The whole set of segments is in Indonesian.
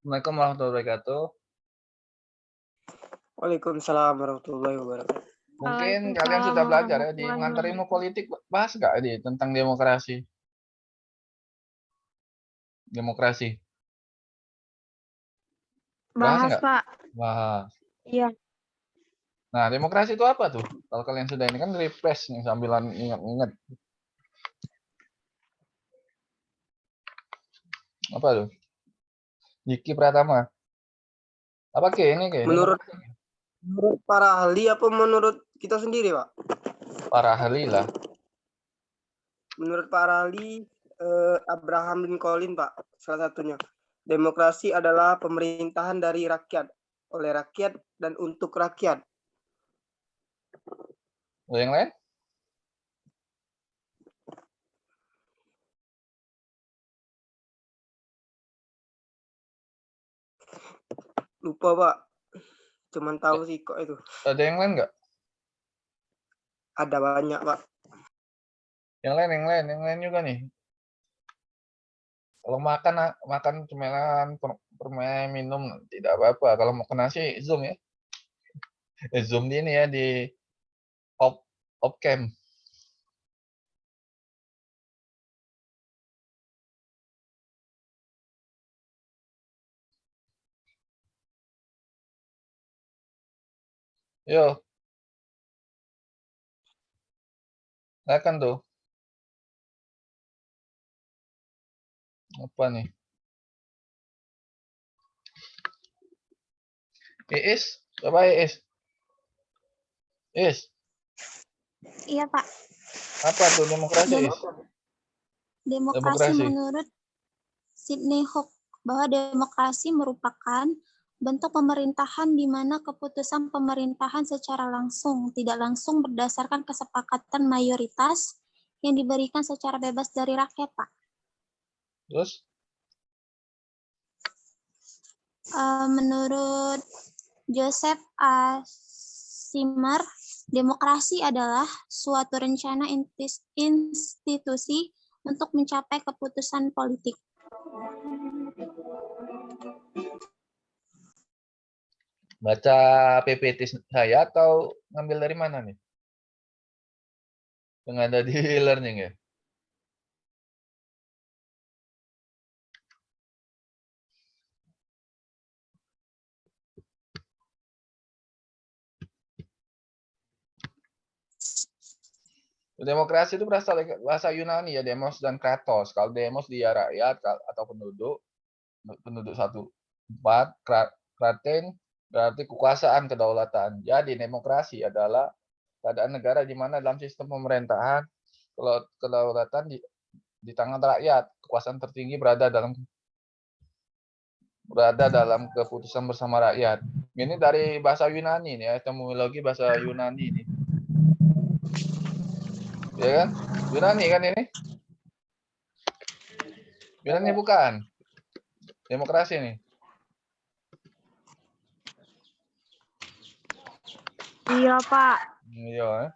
Assalamualaikum warahmatullahi wabarakatuh. Waalaikumsalam warahmatullahi wabarakatuh. Mungkin kalian sudah belajar ya di pengantar ilmu politik, bahas nggak di tentang demokrasi? Demokrasi. Bahas Bahas, nggak? Pak. Bahas. Iya. Nah, demokrasi itu apa tuh? Kalau kalian sudah ini kan refresh nih sambilan ingat-ingat. Apa tuh? Diki Pratama. Apa ini Menurut para ahli apa menurut kita sendiri, Pak? para ahli lah. Menurut para ahli Abraham Lincoln, Pak, salah satunya. Demokrasi adalah pemerintahan dari rakyat, oleh rakyat dan untuk rakyat. Yang lain? Lupa, Pak. Cuman tahu sih kok itu. Ada yang lain nggak? Ada banyak, Pak. Yang lain juga nih. Kalau makan cemilan, permen, minum tidak apa-apa. Kalau mau kena sih Zoom ya. Zoom di ini ya di Opcam. Yo. Silakan tuh. Apa nih? Iis, coba Iis. Iis. Iya, Pak. Apa tuh demokrasi, Iis? Demokrasi menurut Sidney Hook bahwa demokrasi merupakan bentuk pemerintahan di mana keputusan pemerintahan secara langsung, tidak langsung berdasarkan kesepakatan mayoritas yang diberikan secara bebas dari rakyat, Pak. Terus? Menurut Joseph A. Simmer, demokrasi adalah suatu rencana institusi untuk mencapai keputusan politik. Baca PPT saya atau ngambil dari mana nih? Yang ada di learning ya? Demokrasi itu berasal dari bahasa Yunani ya, demos dan kratos. Kalau demos dia rakyat atau penduduk satu tempat, kraten berarti kekuasaan, kedaulatan. Jadi demokrasi adalah keadaan negara di mana dalam sistem pemerintahan kedaulatan di tangan rakyat, kekuasaan tertinggi berada dalam keputusan bersama rakyat. Ini dari bahasa Yunani nih ya, etimologi bahasa Yunani nih. Ya kan? Yunani kan ini? Yunani bukan? Demokrasi nih. Iya, Pak. Iya.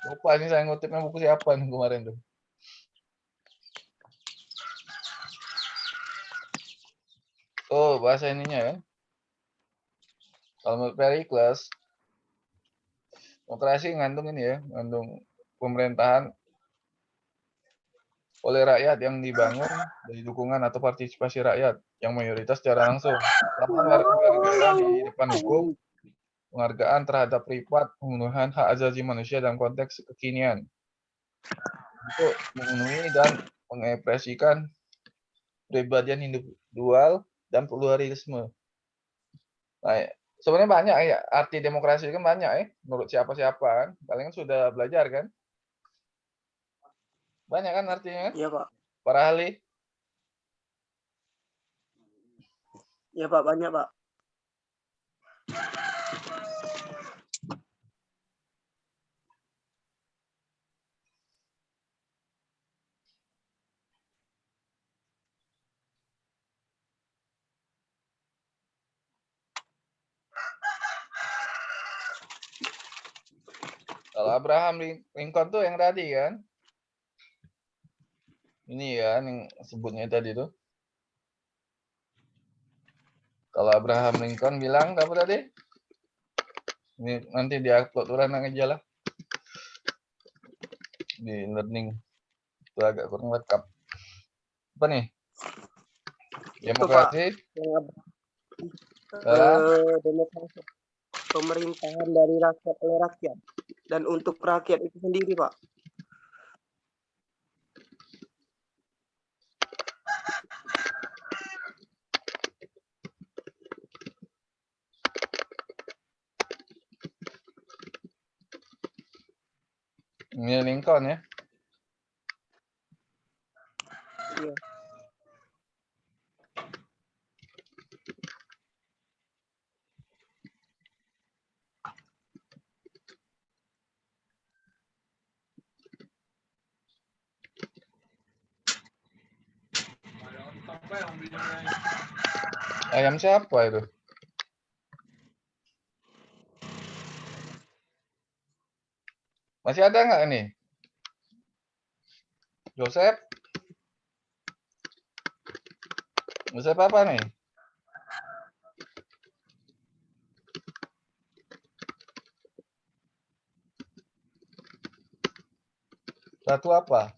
Lupa nih saya ngutipnya buku siapa nih kemarin tuh. Oh, bahasa ininya ya. Kalau menurut Pericles, demokrasi ngandung ini ya, ngandung pemerintahan oleh rakyat yang dibangun dari dukungan atau partisipasi rakyat yang mayoritas secara langsung. Laporan warga negara di depan hukum, penghargaan terhadap privat, pemenuhan hak asasi manusia dalam konteks kekinian. Untuk memenuhi dan mengekspresikan kepribadian individual dan pluralisme. Nah, sebenarnya banyak ya, arti demokrasi kan banyak ya, menurut siapa-siapa kan. Kalian sudah belajar kan? Banyak kan artinya kan? Iya, Pak. Para ahli. Iya, Pak, banyak, Pak. Kalau Abraham Lincoln tuh yang tadi kan? Ini kan yang sebutnya tadi tuh. Kalau Abraham Lincoln bilang apa tadi? Ini nanti diupload ulang aja lah di learning. Itu agak kurang lengkap. Apa nih? Itu Pak, Demokrasi. demokrasi pemerintahan dari rakyat oleh rakyat dan untuk rakyat itu sendiri Pak. Ini Lincoln ya. Iya. Ayam siapa itu? Masih ada nggak ini? Joseph? Joseph apa nih? Satu apa?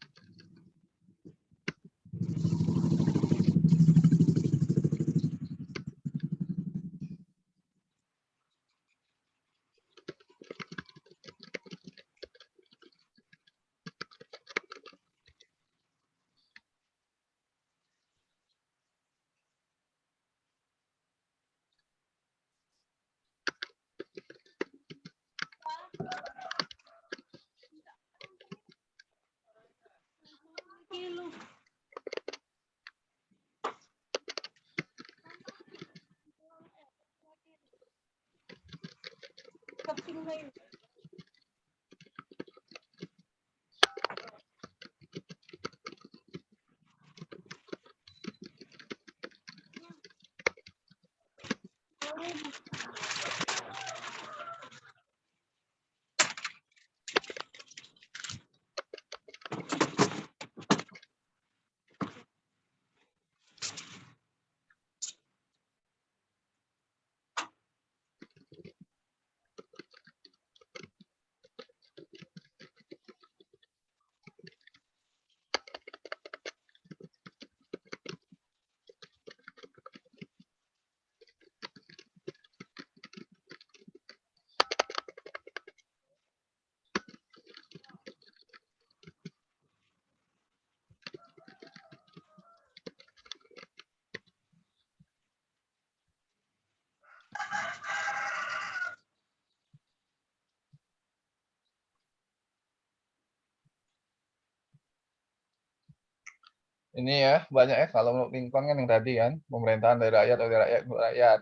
Ini ya, banyak ya. Kalau menurut Lincoln kan yang tadi kan, pemerintahan dari rakyat oleh rakyat untuk rakyat.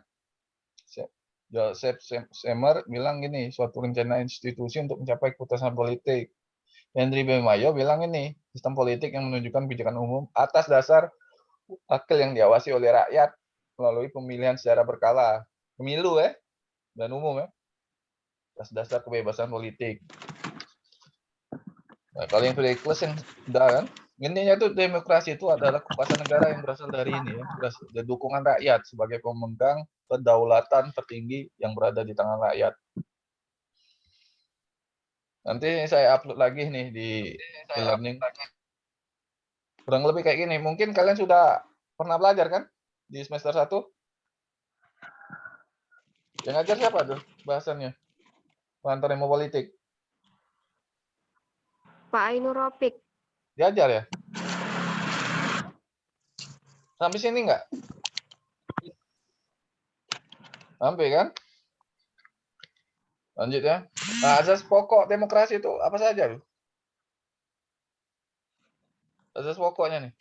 Joseph Seymour bilang gini, suatu rencana institusi untuk mencapai keputusan politik. Henry B. Mayo bilang ini, sistem politik yang menunjukkan kebijakan umum atas dasar wakil yang diawasi oleh rakyat melalui pemilihan secara berkala. Pemilu ya, dan umum ya. Atas dasar kebebasan politik. Nah, kalau yang sudah ikhlas yang sudah kan, intinya itu demokrasi itu adalah kekuasaan negara yang berasal dari ini ya, berasal dari dukungan rakyat sebagai pemegang kedaulatan tertinggi yang berada di tangan rakyat. Nanti saya upload lagi nih di e-learning. Kurang lebih kayak gini. Mungkin kalian sudah pernah belajar kan di semester 1? Yang ngajar siapa tuh bahasannya? Pengantar ilmu politik. Pak Ainur Ropik. Diajar ya? Sampai sini enggak? Sampai kan? Lanjut ya. Nah, asas pokok demokrasi itu apa saja? Asas pokoknya nih.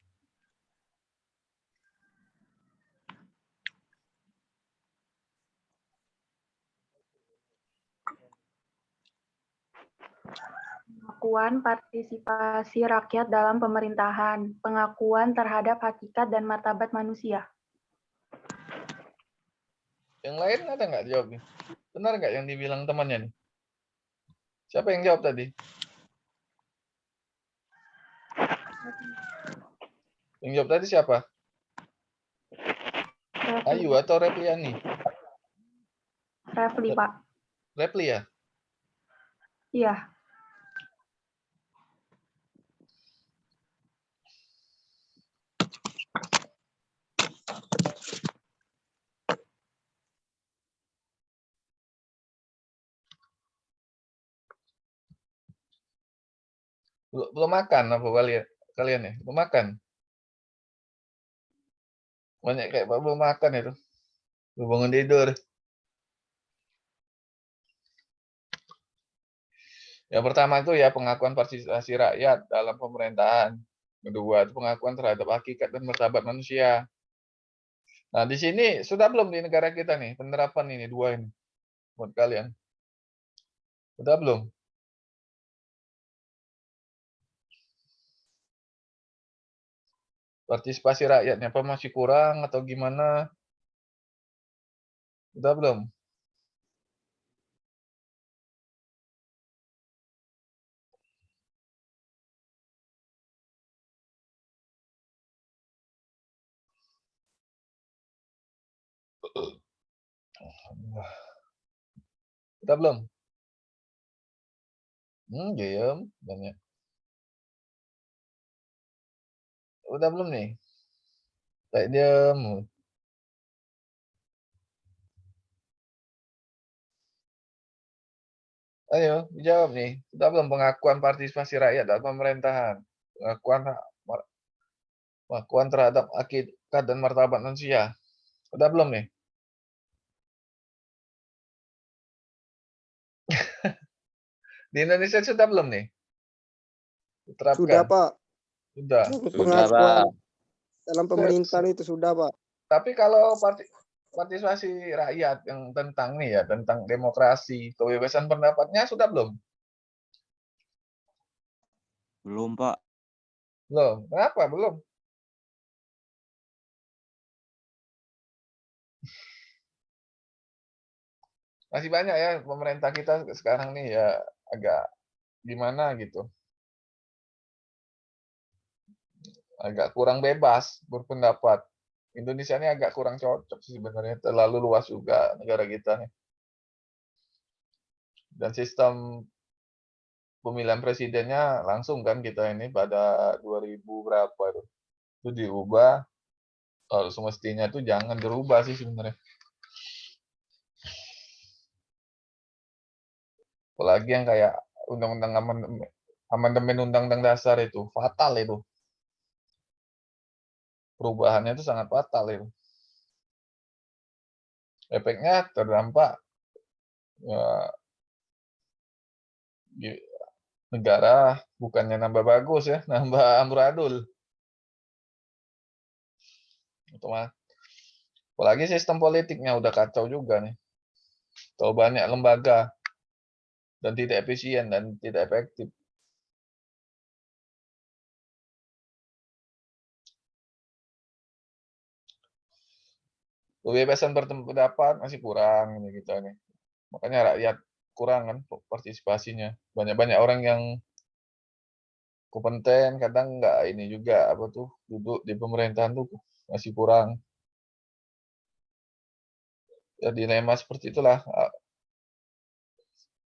Pengakuan partisipasi rakyat dalam pemerintahan, pengakuan terhadap hakikat dan martabat manusia. Yang lain ada nggak jawabnya? Benar nggak yang dibilang temannya nih? Siapa yang jawab tadi? Yang jawab tadi siapa? Refli, Ayu atau Repliani? Refli, Pak. Repli ya? Iya. Belum makan apa kalian ya? Belum makan? Banyak kayak belum makan itu. Belum bangun tidur. Yang pertama itu ya pengakuan partisipasi rakyat dalam pemerintahan. Kedua itu pengakuan terhadap hakikat dan martabat manusia. Nah, di sini sudah belum di negara kita nih penerapan ini dua ini buat kalian? Sudah belum? Partisipasi rakyatnya apa masih kurang atau gimana? Sudah belum? Sudah belum? Diam banyak. Udah belum nih? Kayak diam. Ayo, dijawab nih. Sudah belum pengakuan partisipasi rakyat dalam pemerintahan? Pengakuan terhadap hakikat dan martabat manusia. Sudah belum nih? Di Indonesia sudah belum nih? Diterapkan? Sudah, Pak. Sudah. Pengakuan dalam pemerintahan itu sudah, Pak. Tapi kalau partisipasi rakyat yang tentang nih ya, tentang demokrasi, kebebasan pendapatnya sudah belum? Belum, Pak. Belum. Kenapa belum? Masih banyak ya pemerintah kita sekarang nih ya agak gimana gitu. Agak kurang bebas berpendapat. Indonesia ini agak kurang cocok sih sebenarnya, terlalu luas juga negara kita nih. Dan sistem pemilihan presidennya langsung kan kita ini pada 2000 berapa itu diubah. Kalau semestinya itu jangan dirubah sih sebenarnya. Apalagi yang kayak undang-undang amandemen undang-undang dasar itu fatal itu. Perubahannya itu sangat fatal itu. Efeknya terdampak ya, di negara bukannya nambah bagus ya, nambah amburadul. Apalagi sistem politiknya udah kacau juga nih. Terlalu banyak lembaga dan tidak efisien dan tidak efektif. Kebebasan berpendapat masih kurang ini kita nih. Makanya rakyat kurang kan partisipasinya. Banyak-banyak orang yang kompeten kadang nggak ini juga apa tuh duduk di pemerintahan tuh masih kurang. Ya dilema seperti itulah.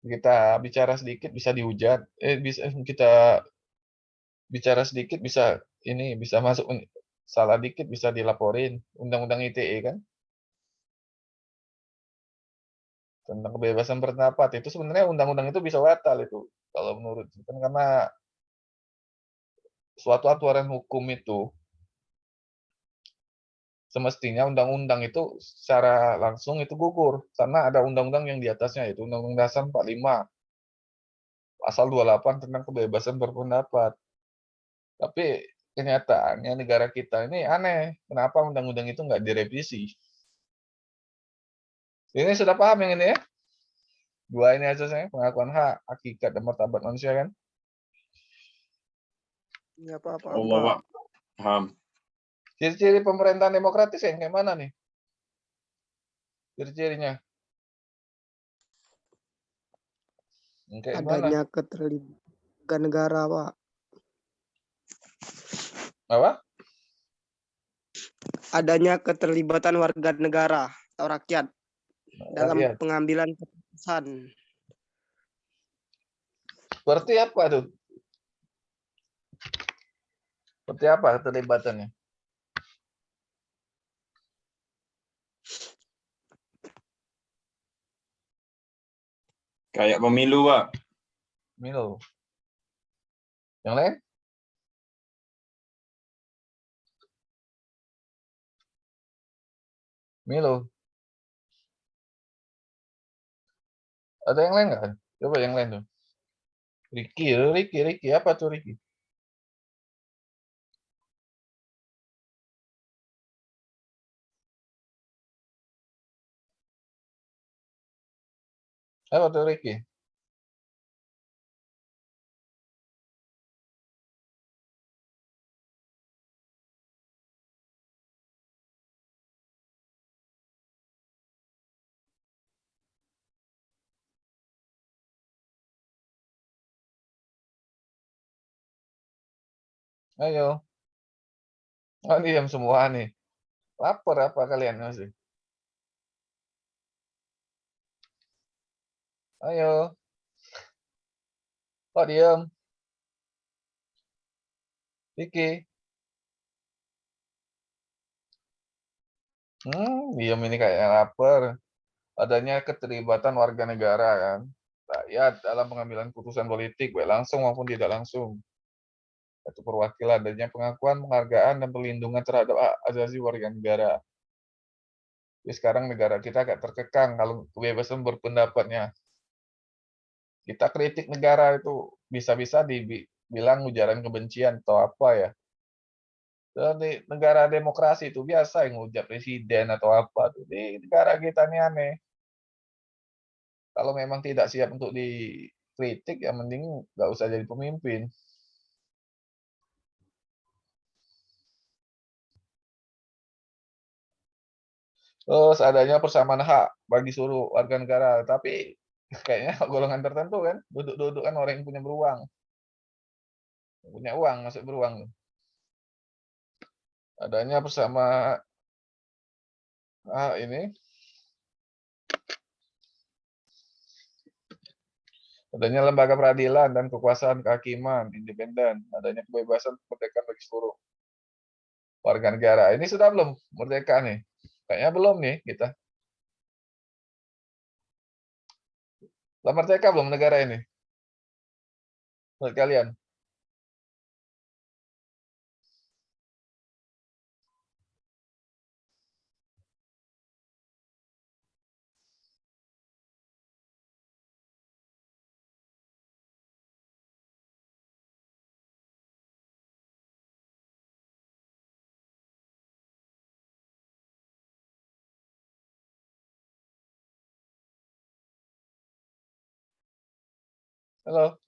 Kita bicara sedikit bisa dihujat, bisa kita bicara sedikit bisa ini bisa masuk salah dikit bisa dilaporin. Undang-undang ITE kan tentang kebebasan berpendapat itu sebenarnya undang-undang itu bisa batal itu kalau menurut kan karena suatu aturan hukum itu semestinya undang-undang itu secara langsung itu gugur karena ada undang-undang yang di atasnya itu Undang-Undang Dasar 45 pasal 28 tentang kebebasan berpendapat. Tapi kenyataannya negara kita ini aneh. Kenapa undang-undang itu nggak direvisi? Ini sudah paham yang ini ya? Dua ini aja saya pengakuan hak, hakikat, dan martabat manusia kan? Iya, Pak. Allah, Pak. Paham. Ciri-ciri pemerintahan demokratis yang kayak mana nih? Ciri-cirinya? Yang kayak mana? Adanya keterlibatan negara, Pak. Apa? adanya keterlibatan warga negara atau rakyat dalam Rakyat. pengambilan keputusan. Seperti apa tuh? Seperti apa keterlibatannya? Kayak pemilu, Pak. Milo. Yang lain? Milo. Ada yang lain nggak? Coba yang lain tuh. Ricky. Apa tuh Ricky? Apa tuh Ricky? Ayo. Oh, diam semua nih. Lapar apa kalian masih? Ayo. Kok diam? Ricky. Diam ini kayak lapar. Adanya keterlibatan warga negara kan. Rakyat dalam pengambilan keputusan politik, baik langsung maupun tidak langsung. Itu perwakilan adanya pengakuan, penghargaan, dan perlindungan terhadap hak asasi warga negara. Jadi sekarang negara kita agak terkekang kalau kebebasan berpendapatnya. Kita kritik negara itu bisa-bisa dibilang ujaran kebencian atau apa ya. Dan di negara demokrasi itu biasa yang ngujat presiden atau apa tuh. Di negara kita ini aneh. Kalau memang tidak siap untuk dikritik, ya mending nggak usah jadi pemimpin. Terus adanya persamaan hak bagi seluruh warga negara, tapi kayaknya golongan tertentu kan, duduk-duduk kan orang yang punya beruang. Punya uang masuk beruang. Adanya bersama ini adanya lembaga peradilan dan kekuasaan kehakiman independen, adanya kebebasan kemerdekaan bagi seluruh warga negara. Ini sudah belum merdeka nih? Kayaknya belum nih kita. Sudah merdeka belum negara ini? Menurut kalian? Halo,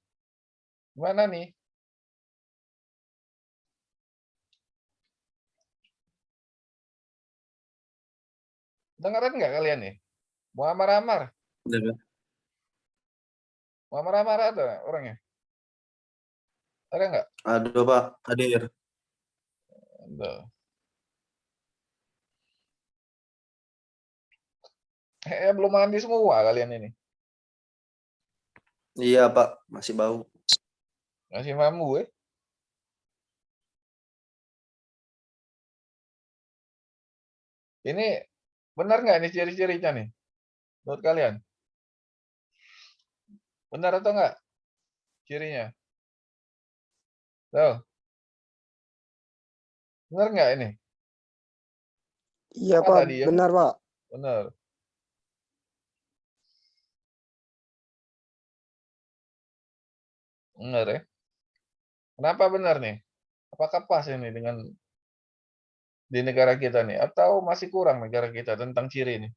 gimana nih? Dengeran nggak kalian nih? Muammar Ammar, Muammar Ammar ada orangnya? Ada nggak? Ada Pak, hadir. Ada. Belum mandi semua kalian ini. Iya Pak, masih bau. Masih mampu ya? Ini benar nggak nih ciri-cirinya nih? Menurut kalian? Benar atau nggak cirinya? Tuh, benar nggak ini? Iya Apa Pak, tadi ya? benar Pak. Benar. Benar ya? Kenapa benar nih? Apakah pas ini dengan di negara kita nih? Atau masih kurang negara kita tentang ciri ini?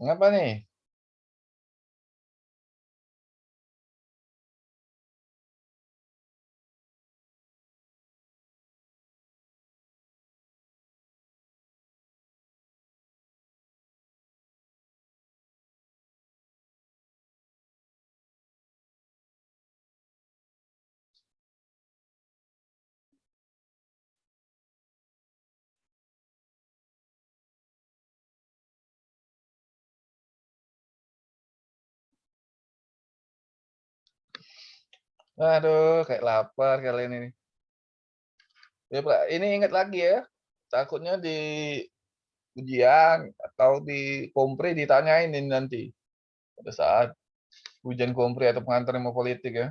Ngapa nih? Aduh, kayak lapar kalian ini. Ya, Pak, ini ingat lagi ya. Takutnya di ujian atau di kompre ditanyain ini nanti pada saat ujian kompre atau pengantar ilmu politik ya.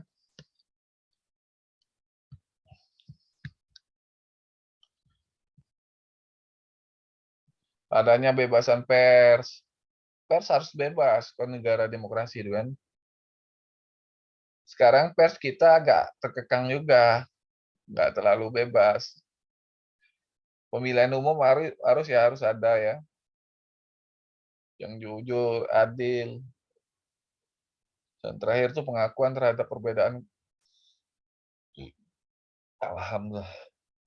Adanya bebasan pers. Pers harus bebas kan negara demokrasi itu kan. Sekarang pers kita agak terkekang juga, nggak terlalu bebas. Pemilihan umum harus ada ya, yang jujur, adil. Dan terakhir tuh pengakuan terhadap perbedaan. Alhamdulillah.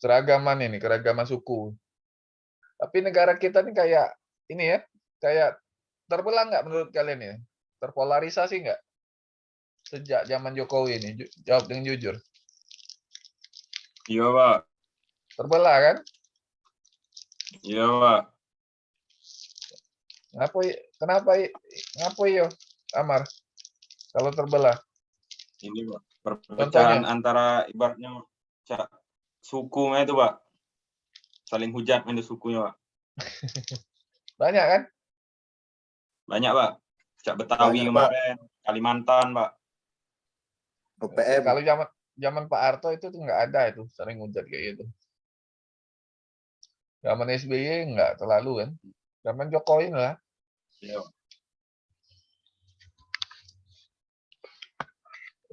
Keragaman suku. Tapi negara kita nih kayak ini ya, kayak terbelah nggak menurut kalian ya? Terpolarisasi nggak? Sejak zaman Jokowi ini, jawab dengan jujur. Iya, Pak. Terbelah kan? Iya, Pak. Kenapa yo, Amar? Kalau terbelah. Ini, Pak. Perpecahan antara ibaratnya suku itu, Pak. Saling hujat itu sukunya, Pak. Banyak kan? Banyak, Pak. Cak Betawi Banyak, Pak. kemarin, Kalimantan, Pak. OPM. Kalau zaman Pak Harto itu tuh nggak ada itu, sering hujat kayak gitu. Zaman SBY nggak terlalu kan. Zaman Jokowi lah. Iya.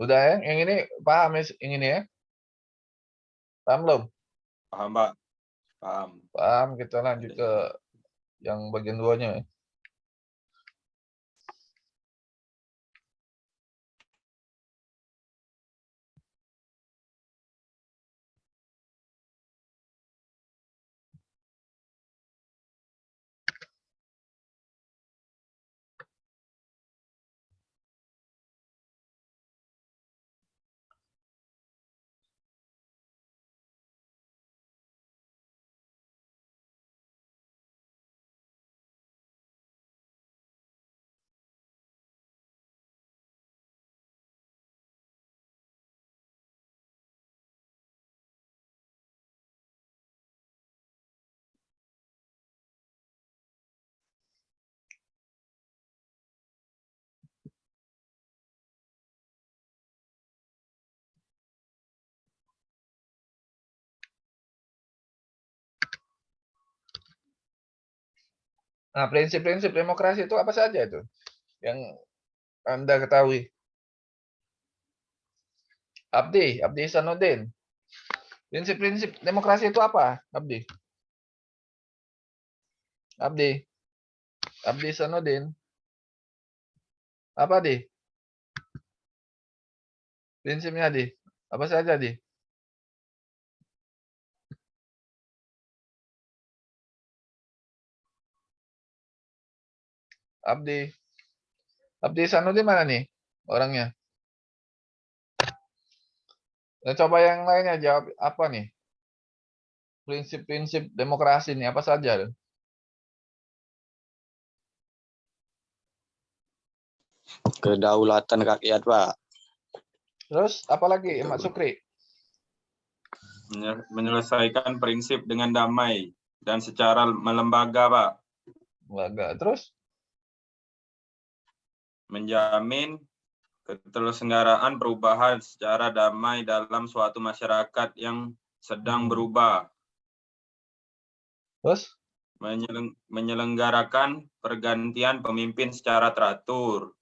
Udah ya, yang ini paham ya, yang ini ya? Paham belum? Paham, Pak. Paham. Paham, kita lanjut ke yang bagian 2-nya ya. Nah, prinsip-prinsip demokrasi itu apa saja itu yang Anda ketahui? Abdi Sanudin. Prinsip-prinsip demokrasi itu apa, Abdi? Abdi Sanudin. Apa, Di? Prinsipnya, Di? Apa saja, Di? Abdi Sanudin mana nih orangnya? Nah, coba yang lainnya jawab apa nih? Prinsip-prinsip demokrasi ini apa saja? Kedaulatan rakyat, Pak. Terus apa lagi, Mak Sukri? Menyelesaikan prinsip dengan damai dan secara melembaga, Pak. Lembaga. Terus? Menjamin keterselenggaraan perubahan secara damai dalam suatu masyarakat yang sedang berubah. Terus? Menyelenggarakan pergantian pemimpin secara teratur.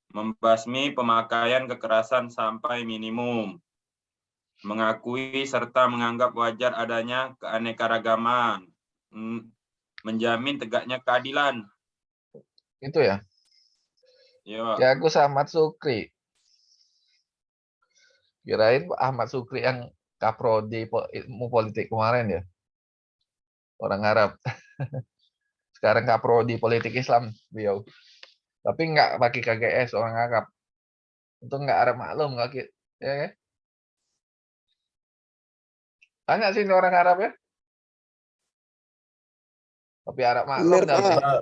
Membasmi pemakaian kekerasan sampai minimum. Mengakui serta menganggap wajar adanya keanekaragaman. Menjamin tegaknya keadilan. Itu ya. Iya, Pak. Ya aku Ahmad Sukri. Kirain Ahmad Sukri yang kaprodi ilmu politik kemarin ya. Orang Arab. Sekarang kaprodi politik Islam beliau. Tapi nggak pakai KGS orang Arab. Itu nggak Arab maklum nggak ya, ya. Tanya sih ini orang Arab ya. Tapi Arab maklum Amer, tapi. Pak.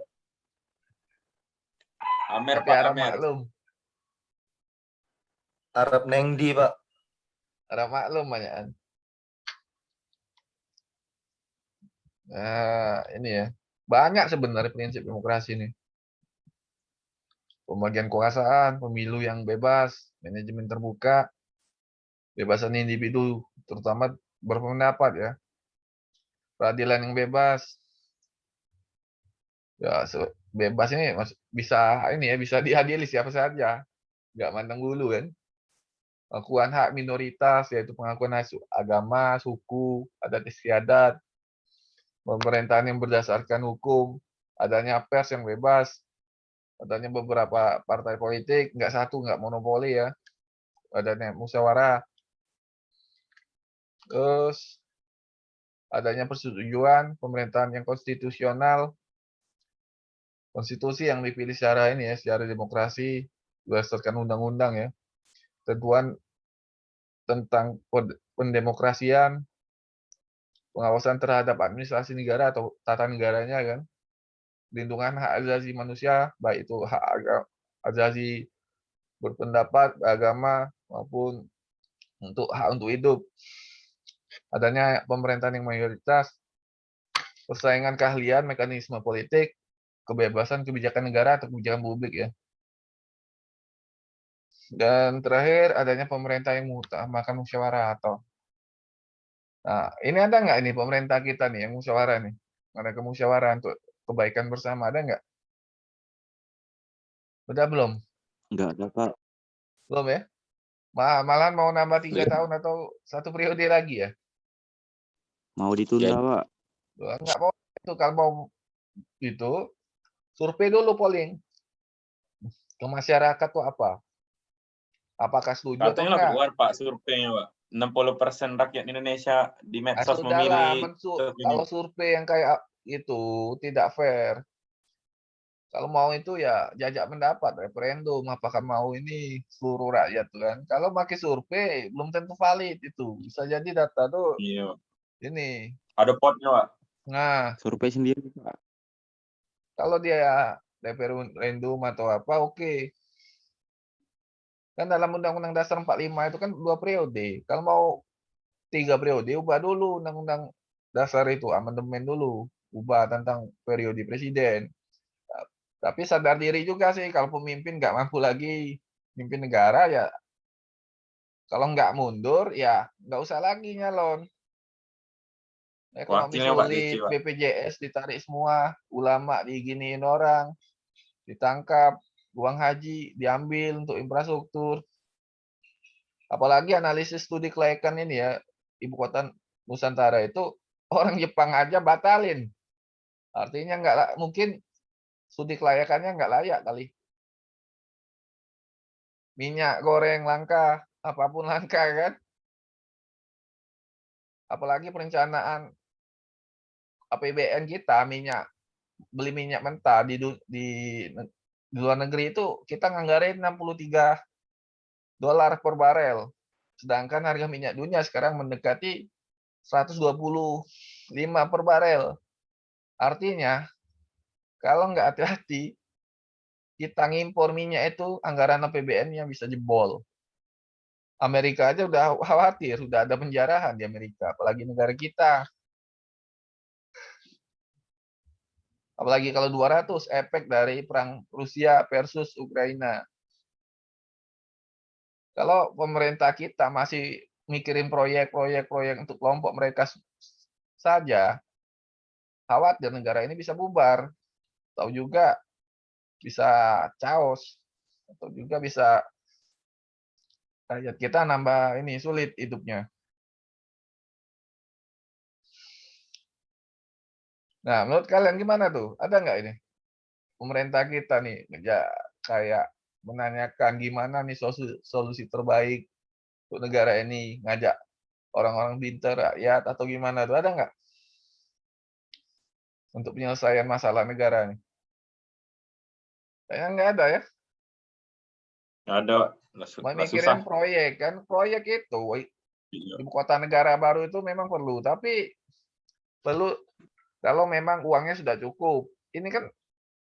Amer, Tapi Pak, Arab Amer. maklum. Arab Nengdi, Pak. Arab maklum banyak. Nah, ini ya. Banyak sebenarnya prinsip demokrasi ini. Pembagian kekuasaan, pemilu yang bebas, manajemen terbuka, bebasan individu, terutama berpendapat ya. Peradilan yang bebas. Ya, bebas ini bisa ini ya, bisa diadili siapa saja. Nggak mandang bulu kan. Pengakuan hak minoritas, yaitu pengakuan hak agama, suku, adat istiadat, pemerintahan yang berdasarkan hukum, adanya pers yang bebas, adanya beberapa partai politik, nggak satu, nggak monopoli ya, adanya musyawarah, terus adanya persetujuan pemerintahan yang konstitusional, konstitusi yang dipilih secara ini ya, secara demokrasi, berdasarkan undang-undang ya, tentuan tentang pendemokrasian, pengawasan terhadap administrasi negara atau tata negaranya kan, perlindungan hak asasi manusia, baik itu hak asasi berpendapat, beragama, maupun hak untuk hidup. Adanya pemerintahan yang mayoritas, persaingan keahlian, mekanisme politik, kebebasan kebijakan negara atau kebijakan publik ya. Dan terakhir adanya pemerintah yang mengutamakan musyawarah atau. Nah, ini ada nggak ini pemerintah kita nih yang musyawarah nih? Ada kemusyawarah untuk kebaikan bersama, ada nggak? Udah belum? Nggak ada, Pak. Belum ya? Malahan mau nambah 3 tahun atau 1 periode lagi ya? Mau ditunda, Pak. Nggak mau itu, kalau mau itu survei dulu polling ke masyarakat tuh apa? Apakah setuju atau Katanya lah enggak? keluar, Pak, surveinya, Pak. 60% rakyat Indonesia di Nah, medsos sudahlah, memilih kalau survei yang kayak itu tidak fair. Kalau mau itu ya jajak pendapat, referendum, apakah mau ini seluruh rakyat tuh kan. Kalau pakai survei belum tentu valid itu. Bisa jadi data tuh Iya. ini. Ada potnya, Pak. Nah, Survei sendiri, Pak. kalau dia referendum atau apa, oke. Kan dalam Undang-Undang Dasar 45 itu kan 2 periode. Kalau mau 3 periode, ubah dulu Undang-Undang Dasar itu, amandemen dulu. Ubah tentang periode presiden. Tapi sadar diri juga sih kalau pemimpin nggak mampu lagi mimpin negara ya, kalau nggak mundur ya nggak usah lagi nyalon. Ekonomi Wakilnya Pak DC, sulit, Pak. BPJS ditarik semua, ulama diginiin orang, ditangkap, uang haji diambil untuk infrastruktur. Apalagi analisis studi kelayakan ini ya, ibu kota Nusantara itu orang Jepang aja batalin. Artinya nggak mungkin studi kelayakannya nggak layak kali. Minyak goreng langka, apapun langka kan. Apalagi perencanaan APBN kita beli minyak mentah di luar negeri itu kita nganggarin $63 per barel. Sedangkan harga minyak dunia sekarang mendekati 125 per barel. Artinya kalau nggak hati-hati kita ngimpor minyak itu anggaran APBN-nya bisa jebol. Amerika aja udah khawatir, udah ada penjarahan di Amerika, apalagi negara kita. Apalagi kalau 200 efek dari perang Rusia versus Ukraina. Kalau pemerintah kita masih mikirin proyek-proyek untuk kelompok mereka saja, khawatir negara ini bisa bubar. Atau juga bisa chaos. Atau juga bisa rakyat kita nambah ini sulit hidupnya. Nah, menurut kalian gimana tuh? Ada nggak ini? pemerintah kita nih kayak menanyakan gimana nih solusi terbaik untuk negara ini, ngajak orang-orang pintar rakyat atau gimana tuh, ada nggak untuk penyelesaian masalah negara nih? Kayaknya nggak ada ya. Ada, Cuma lah susah. mikirin proyek kan, proyek itu Iya. ibu kota negara baru itu memang perlu, tapi perlu kalau memang uangnya sudah cukup. Ini kan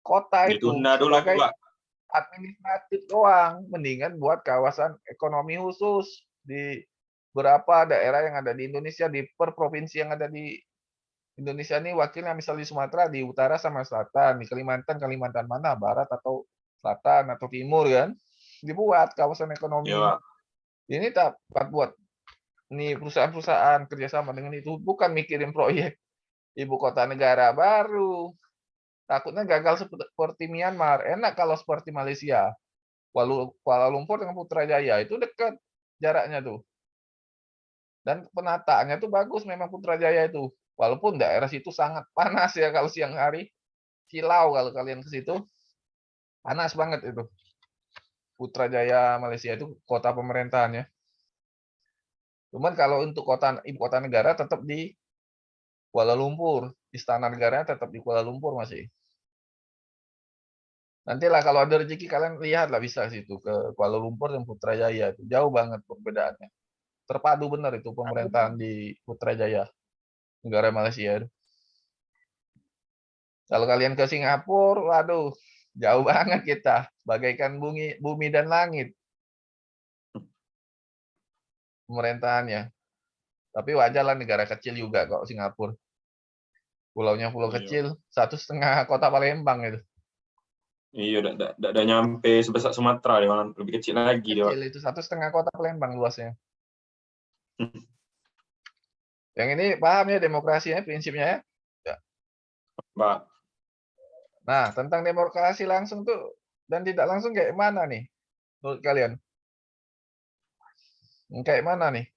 kota itu Ditunda dulu, sebagai Pak. administratif doang, mendingan buat kawasan ekonomi khusus di beberapa daerah yang ada di Indonesia, di per provinsi yang ada di Indonesia ini wakilnya misal di Sumatera, di utara sama selatan, di Kalimantan mana, barat atau selatan atau timur kan, dibuat kawasan ekonomi. Iya, Pak. Ini tak buat nih perusahaan-perusahaan kerjasama dengan itu, bukan mikirin proyek ibu kota negara baru. Takutnya gagal seperti Myanmar. Enak kalau seperti Malaysia. Kuala Lumpur dengan Putrajaya itu dekat jaraknya tuh. Dan penataannya tuh bagus memang Putrajaya itu. Walaupun daerah situ sangat panas ya kalau siang hari. Silau kalau kalian ke situ. Panas banget itu. Putrajaya Malaysia itu kota pemerintahannya. Cuman kalau untuk ibu kota negara tetap di Kuala Lumpur. Istana negaranya tetap di Kuala Lumpur masih. Nantilah kalau ada rezeki kalian lihatlah bisa situ ke Kuala Lumpur dan Putrajaya itu jauh banget perbedaannya. Terpadu benar itu pemerintahan di Putrajaya, negara Malaysia itu. Kalau kalian ke Singapura, waduh, jauh banget kita, bagaikan bumi dan langit pemerintahannya. Tapi wajarlah negara kecil juga kok Singapura. Pulaunya pulau Iya. kecil, 1,5 kota Palembang itu. Iya, udah nyampe sebesar Sumatera, dia malah lebih kecil lagi dia, Pak. Kecil itu 1,5 kota Palembang luasnya. Yang ini paham ya demokrasinya, prinsipnya ya? Pak. Nah, tentang demokrasi langsung tuh dan tidak langsung kayak mana nih menurut kalian? Kayak mana nih?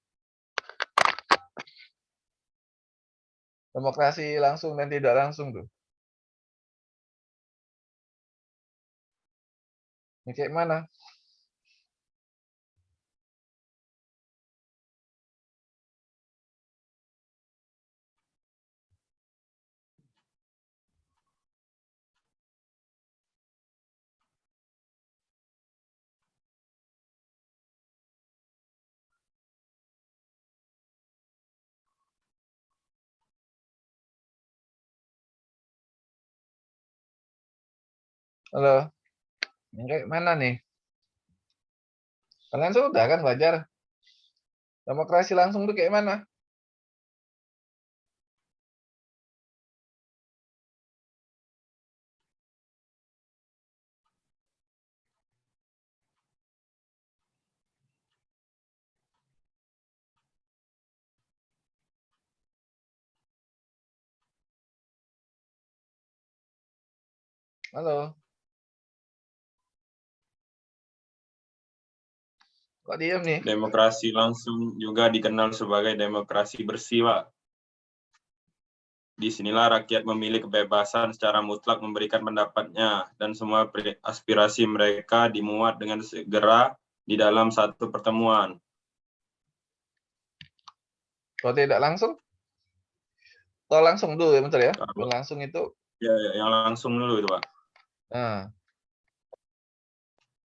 Demokrasi langsung dan tidak langsung tuh. Ini kayak mana? Halo, ini kayak mana nih? Kalian sudah kan belajar demokrasi langsung tuh kayak mana? Halo, kok diam nih? Demokrasi langsung juga dikenal sebagai demokrasi bersih, Pak. Disinilah rakyat memilih kebebasan secara mutlak memberikan pendapatnya dan semua aspirasi mereka dimuat dengan segera di dalam satu pertemuan. Kalau tidak langsung? Kalau langsung dulu ya, bentar ya. Kalau langsung itu, Ya, yang langsung dulu itu, Pak. nah,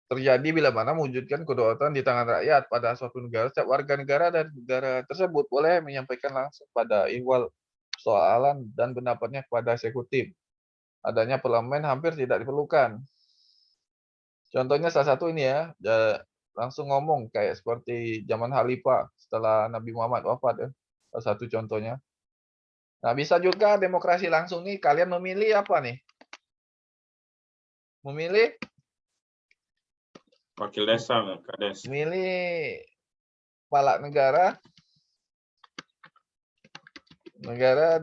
terjadi bila mana mewujudkan kedaulatan di tangan rakyat pada suatu negara. Setiap warga negara dan negara tersebut boleh menyampaikan langsung pada ihwal soalan dan pendapatnya kepada eksekutif. Adanya parlemen hampir tidak diperlukan. Contohnya salah satu ini ya, langsung ngomong kayak seperti zaman Khalifah setelah Nabi Muhammad wafat ya. Salah satu contohnya. Nah, bisa juga demokrasi langsung nih kalian memilih apa nih? Memilih Wakil desa, Kades. memilih kepala negara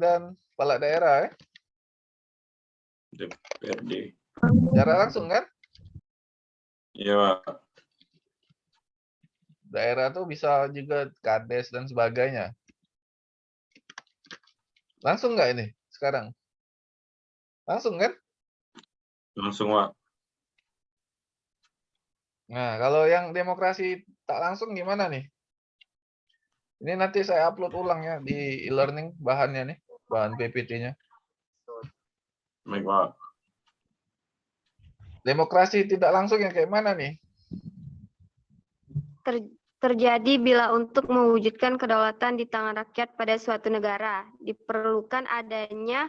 dan kepala daerah ya. DPRD. Secara langsung kan? Iya, Pak. Daerah tuh bisa juga kades dan sebagainya. Langsung nggak ini sekarang? Langsung kan? Langsung, Pak. Nah, kalau yang demokrasi tak langsung gimana nih? Ini nanti saya upload ulang ya di e-learning bahannya nih, bahan PPT-nya. Baik, Pak. Demokrasi tidak langsung yang kayak mana nih? Terjadi bila untuk mewujudkan kedaulatan di tangan rakyat pada suatu negara, diperlukan adanya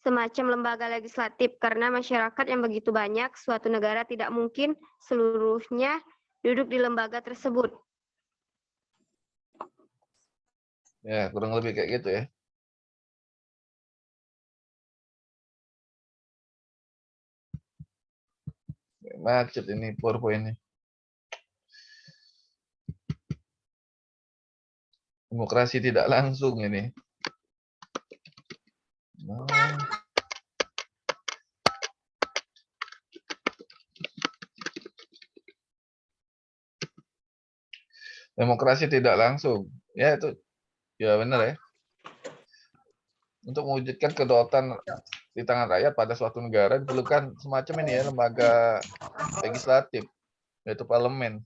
semacam lembaga legislatif karena masyarakat yang begitu banyak, suatu negara tidak mungkin seluruhnya duduk di lembaga tersebut. Ya, kurang lebih kayak gitu ya. Macet ini PowerPoint-nya. Demokrasi tidak langsung ini. Nah. Demokrasi tidak langsung. Ya itu. Ya benar ya. Untuk mewujudkan kedaulatan di tangan rakyat pada suatu negara diperlukan semacam ini ya, lembaga legislatif, yaitu parlemen.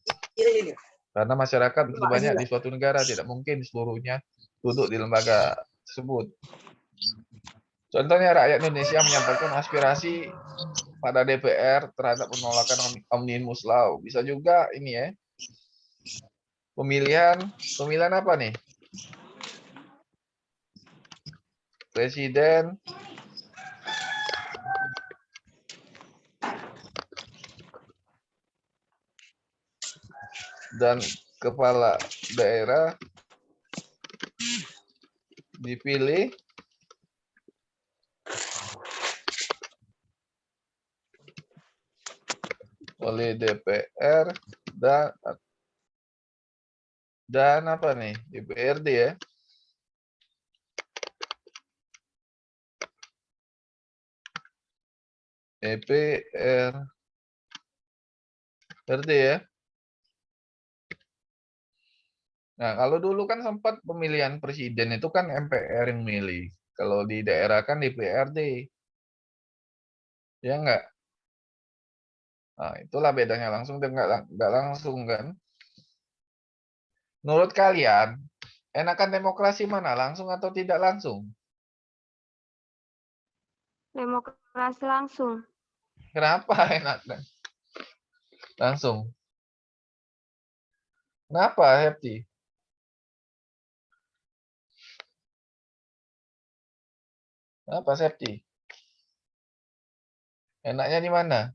Karena masyarakat begitu banyak di suatu negara, tidak mungkin seluruhnya duduk di lembaga tersebut. Contohnya rakyat Indonesia menyampaikan aspirasi pada DPR terhadap penolakan Omnibus Law. Bisa juga ini ya, pemilihan apa nih? Presiden, dan kepala daerah dipilih oleh DPR dan apa nih? DPRD ya. DPRD ya. Nah, kalau dulu kan sempat pemilihan presiden itu kan MPR yang milih. Kalau di daerah kan DPRD. Ya enggak? Nah, itulah bedanya langsung dan enggak langsung kan. Menurut kalian, enakan demokrasi mana? Langsung atau tidak langsung? Demokrasi langsung. Kenapa enakan? Langsung. Kenapa, Happy? Kenapa, Septi? Enaknya di mana?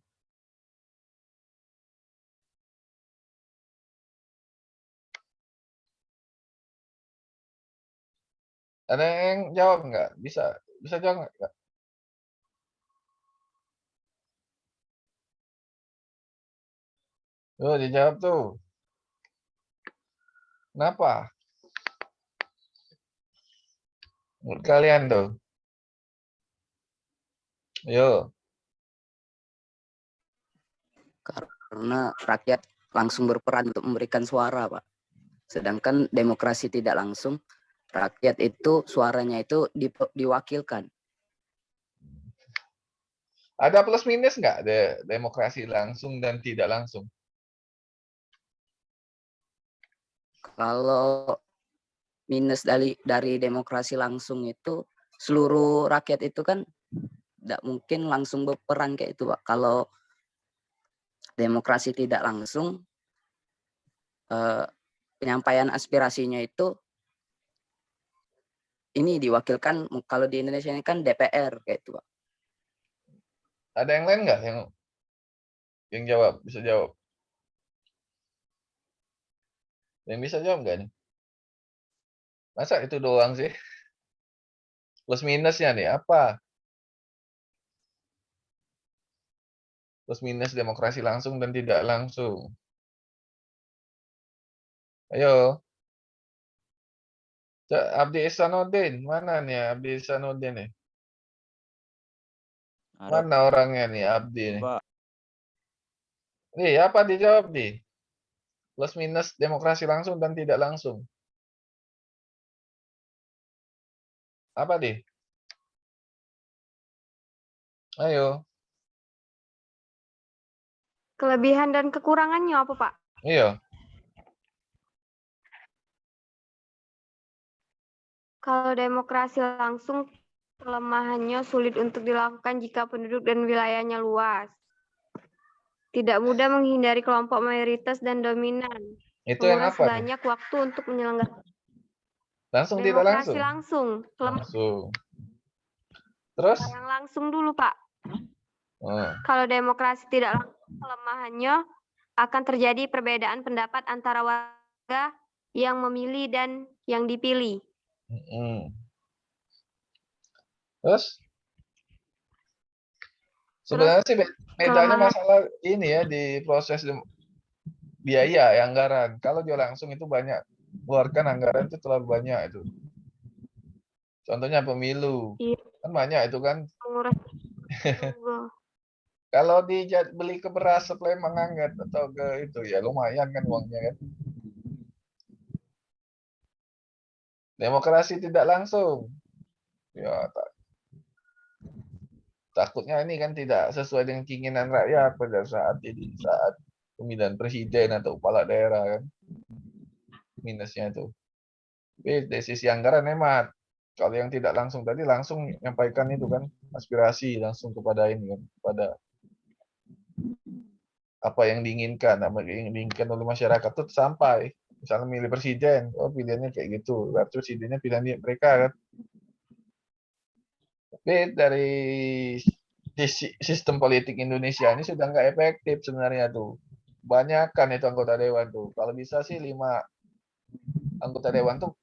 Ada yang jawab nggak? Bisa jawab nggak? Tuh, dijawab tuh. Kenapa? Menurut kalian tuh. Yo. Karena rakyat langsung berperan untuk memberikan suara, Pak. Sedangkan demokrasi tidak langsung, rakyat itu suaranya itu diwakilkan. Ada plus minus nggak demokrasi langsung dan tidak langsung? Kalau minus dari demokrasi langsung itu, seluruh rakyat itu kan tidak mungkin langsung berperan kayak itu, Pak. Kalau demokrasi tidak langsung, penyampaian aspirasinya itu ini diwakilkan, kalau di Indonesia ini kan DPR kayak itu, Pak. Ada yang lain nggak yang jawab? Bisa jawab? Yang bisa jawab nggak nih? Masa itu doang sih? Plus minusnya nih apa? Plus minus demokrasi langsung dan tidak langsung. Ayo. Abdi Ihsanuddin, mana nih Abdi Ihsanuddin nih? Mana orangnya nih Abdi nih? Pak. Nih, apa dijawab nih? Plus minus demokrasi langsung dan tidak langsung. Apa nih? Ayo. Kelebihan dan kekurangannya apa, Pak? Iya. Kalau demokrasi langsung, kelemahannya sulit untuk dilakukan jika penduduk dan wilayahnya luas. Tidak mudah menghindari kelompok mayoritas dan dominan. Itu yang Menguras apa nih? banyak waktu untuk menyelenggarakan Langsung tidak demokrasi langsung? langsung. Langsung. Terus? Yang langsung dulu, Pak. Oh. Kalau demokrasi tidak langsung, kelemahannya akan terjadi perbedaan pendapat antara warga yang memilih dan yang dipilih. Terus? Sebenarnya sih bedanya kelemahan- masalah ini ya di proses biaya anggaran. Kalau dia langsung itu banyak keluarkan anggaran itu terlalu banyak itu. Contohnya pemilu. Iya. Kan banyak itu kan. Menguras juga. Kalau beli ke beras Sleman hangat atau ke itu ya lumayan kan uangnya kan. Demokrasi tidak langsung. Ya takutnya ini kan tidak sesuai dengan keinginan rakyat pada saat pemilihan presiden atau kepala daerah kan. Minusnya itu. Tapi dari sisi anggaran hemat. Kalau yang tidak langsung tadi langsung menyampaikan itu kan aspirasi langsung kepada ini kan, kepada apa yang diinginkan oleh masyarakat itu sampai. Misalnya milih presiden, oh pilihannya kayak gitu, berarti presidennya pilihan mereka kan. Tapi dari sistem politik Indonesia ini sudah nggak efektif sebenarnya tuh. Banyak kan itu anggota dewan tuh. Kalau bisa sih 5 anggota dewan tuh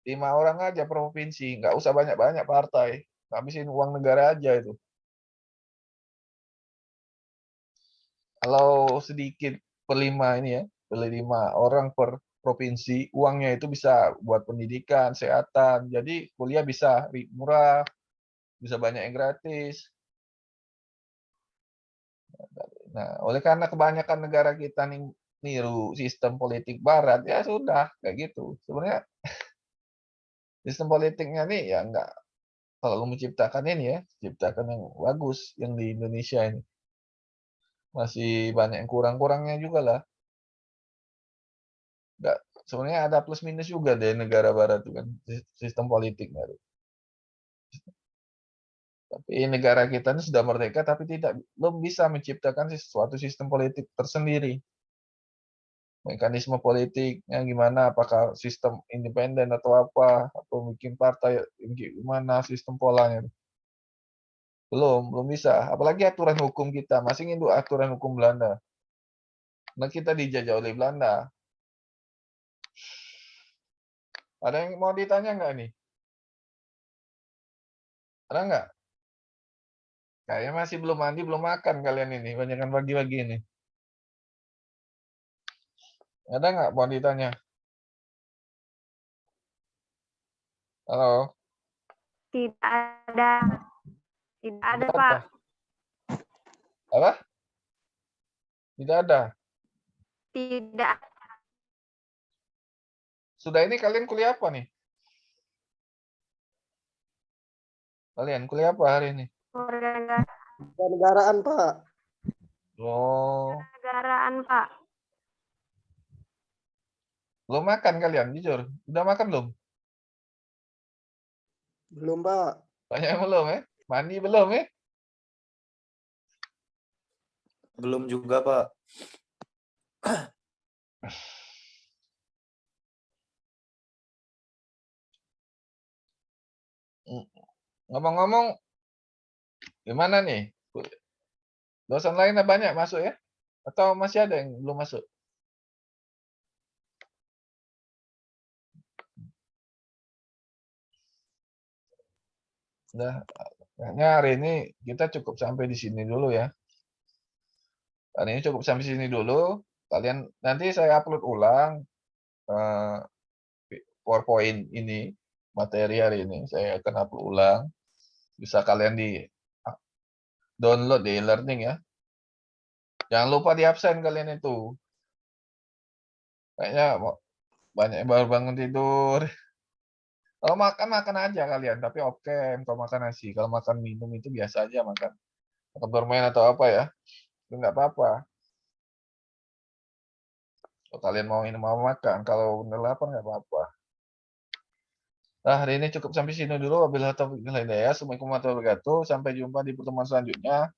5 orang aja provinsi, nggak usah banyak-banyak partai. Habisin uang negara aja itu. Kalau sedikit per 5 ini ya, per 5 orang per provinsi, uangnya itu bisa buat pendidikan, kesehatan. Jadi kuliah bisa murah, bisa banyak yang gratis. Nah, oleh karena kebanyakan negara kita niru sistem politik barat, ya sudah kayak gitu. Sebenarnya sistem politiknya nih ya nggak terlalu menciptakan ini ya, ciptakan yang bagus yang di Indonesia ini. Masih banyak yang kurang-kurangnya juga lah. Nggak, sebenarnya ada plus minus juga deh negara barat itu kan sistem politiknya. Tapi negara kita ini sudah merdeka tapi belum bisa menciptakan suatu sistem politik tersendiri. Mekanisme politiknya gimana, apakah sistem independen atau apa, atau bikin partai gimana sistem polanya. Belum bisa. Apalagi aturan hukum kita, masih ingin aturan hukum Belanda. Nah, kita dijajah oleh Belanda. Ada yang mau ditanya nggak nih? Ada nggak? Kayaknya masih belum mandi, belum makan kalian ini. Banyakan pagi-pagi ini. Ada nggak mau ditanya? Halo? Tidak ada. Tidak ada, Tidak Pak. Apa? Tidak ada. Tidak. Sudah ini kalian kuliah apa nih? Kalian kuliah apa hari ini? Kenegaraan, Pak. Oh. Kenegaraan, Pak. Belum makan kalian, jujur. Udah makan belum? Belum, Pak. Banyak yang belum ya? Mandi belum ya? Belum juga, Pak. Ngomong-ngomong, gimana nih? Dosen lainnya banyak masuk ya? Atau masih ada yang belum masuk? Nah, kayaknya hari ini kita cukup sampai di sini dulu ya. Hari ini cukup sampai sini dulu. Kalian nanti saya upload ulang PowerPoint ini, materi hari ini saya akan upload ulang. Bisa kalian di download di e-learning ya. Jangan lupa di absen kalian itu. Kayaknya banyak yang baru bangun tidur. Kalau makan aja kalian, tapi oke kalau makan nasi. Kalau makan minum itu biasa aja makan. Atau bermain atau apa ya, itu nggak apa-apa. Kalau kalian mau ini mau makan, kalau bener lapar nggak apa-apa. Nah, hari ini cukup sampai sini dulu. Wabillahi taufiq wal hidayah. Assalamualaikum warahmatullahi wabarakatuh. Sampai jumpa di pertemuan selanjutnya.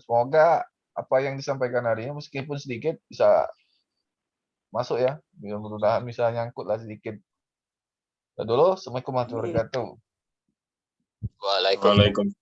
Semoga apa yang disampaikan hari ini meskipun sedikit bisa masuk ya. Mudah-mudahan bisa nyangkut lah sedikit. Nah, dulu, Assalamualaikum warahmatullahi wabarakatuh. Waalaikumsalam.